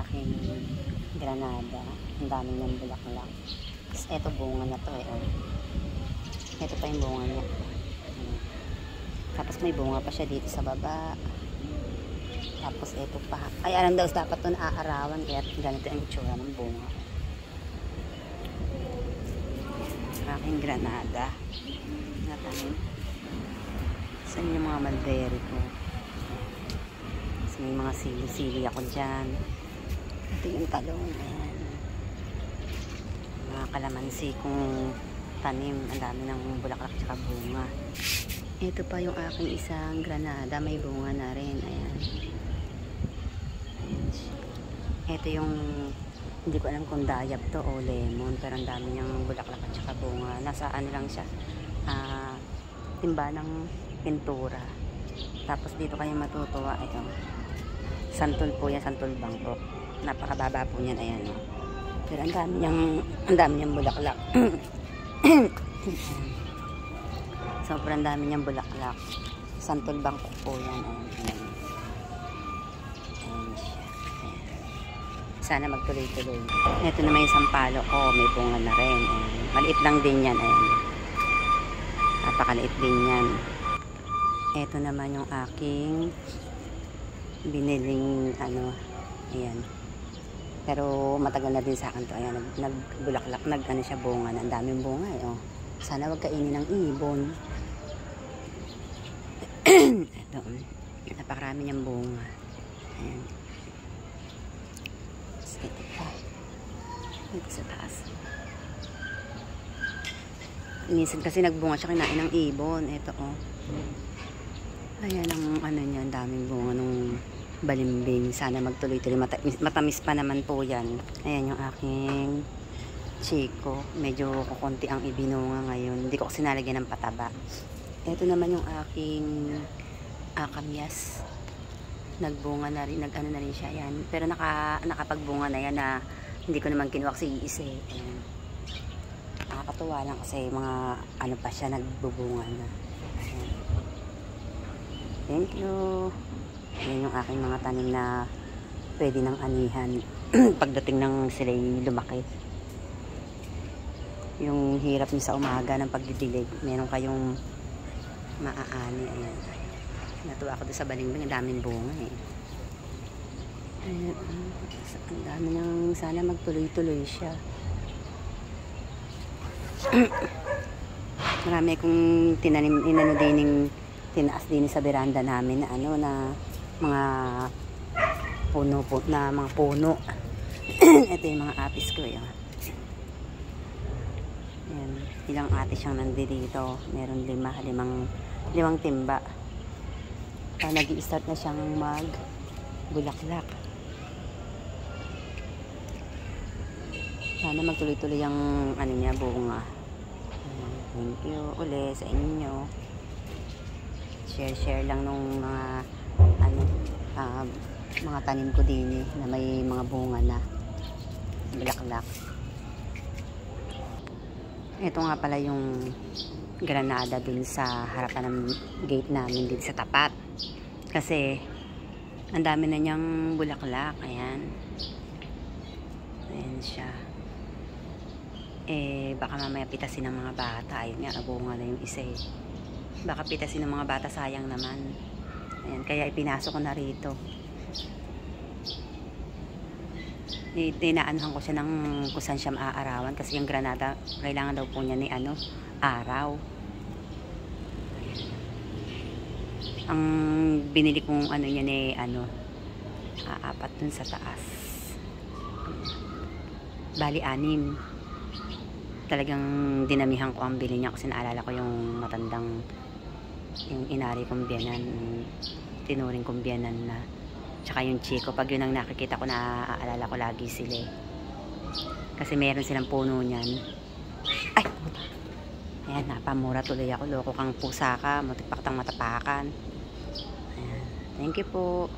aking granada. Ang daming ng bulaklak. Tapos eto bunga na to eh. Oh. Ito pa yung bunga niya. Tapos may bunga pa siya dito sa baba. Tapos eto pa. Ay, alam daw dapat ito naaarawan. Kaya ganito ang itsura ng bunga. Aking granada. Natanim. Saan yung mga mulberry ko? Tapos may mga sili-sili ako dyan. Ito yung talong. Ayan. Mga kalamansi kong tanim. Ang dami ng bulaklak tsaka bunga. Ito pa yung aking isang granada. May bunga na rin. Ayan. Ayan siya. Ito yung hindi ko alam kung dayab to o lemon. Pero ang dami niyang bulaklak at tsaka bunga. Nasa ano lang siya. Timba ng pintura. Tapos dito kayo matutuwa. Ito. Santol po yan. Santol Bangkok. Napakababa po niyan. Ayan. Pero ang dami niyang bulaklak. Sobrang dami niyang bulaklak. Santol Bangkok po yan. Ayan. Ayan siya. Ayan. Sana magtuloy-tuloy. Ito na may sampalo ko. May bunga na rin. Ayan. Maliit lang din yan. Ayan. Napakaliit din yan. Ito naman yung aking biniling ano. Ayan. Pero matagal na din sa akin to. Ayan. Nagbulaklak. Ano siya bunga. Ang daming bunga. Oh. Sana wag kainin ng ibon. Ito. Napakarami niyang bunga. Ayan. Ito pa. Ito sa taas. Minsan kasi nagbunga siya, kinain ng ibon. Ito oh. Ayan ang ano niya. Ang daming bunga nung balimbing. Sana magtuloy-tuloy. Matamis pa naman po yan. Ayan yung aking chiko. Medyo kukunti ang ibinunga ngayon. Hindi ko kasi nalagyan ng pataba. Ito naman yung aking kamyas. Nagbunga na rin. Nag-ano na rin siya. Yan. Pero nakapagbunga na yan na hindi ko naman kinuha kasi iisa eh. Ayan. Nakakatuwa lang kasi mga ano pa siya nagbubunga na. Ayan. Thank you. Yan yung aking mga tanim na pwede ng anihan. Pagdating ng sila'y lumaki. Yung hirap niyo sa umaga ng pagdidilig, meron kayong maaani. Ayan. Natuwa ako doon sa balimbing. Ang daming bunga eh. Ayan. Ang dami nang sana magtuloy-tuloy siya. Marami akong tinanim, tinaas din sa veranda namin na ano na mga puno na mga puno. Ito yung mga apis ko yun. Ayan, ilang ate siyang nandito. Meron limang timba. Nag-i-start na siyang bulaklak. Sana magtuloy-tuloy yung ano niya, bunga. Thank you uli sa inyo. Share lang nung mga mga tanim ko din na may mga bunga na bulaklak. Ito nga pala yung granada dun sa harapan ng gate namin dito sa tapat. Kasi ang dami na niyang bulaklak. Ayan. Ayan siya. Baka mamaya pitasin ng mga bata. Ayun nga, nabunga na yung isa eh. Baka pitasin ng mga bata, sayang naman. Ayan, kaya ipinasok ko na rito. Tinaanuhan ko siya ng kung saan siya maaarawan. Kasi yung granada, kailangan daw po niya ni araw. Ang binili kong ano niya ni apat dun sa taas. Bali 6. Talagang dinamihan ko ang bili niya kasi naalala ko yung matandang yung inari kong biyanan, tinuring kong biyanan na, tsaka yung chiko. Pag yun ang nakikita ko, naaalala ko lagi sila kasi meron silang puno niyan. Ay, ayan, napamura tuloy ako. Loko kang pusa ka, matapakan. Ayan. Thank you po.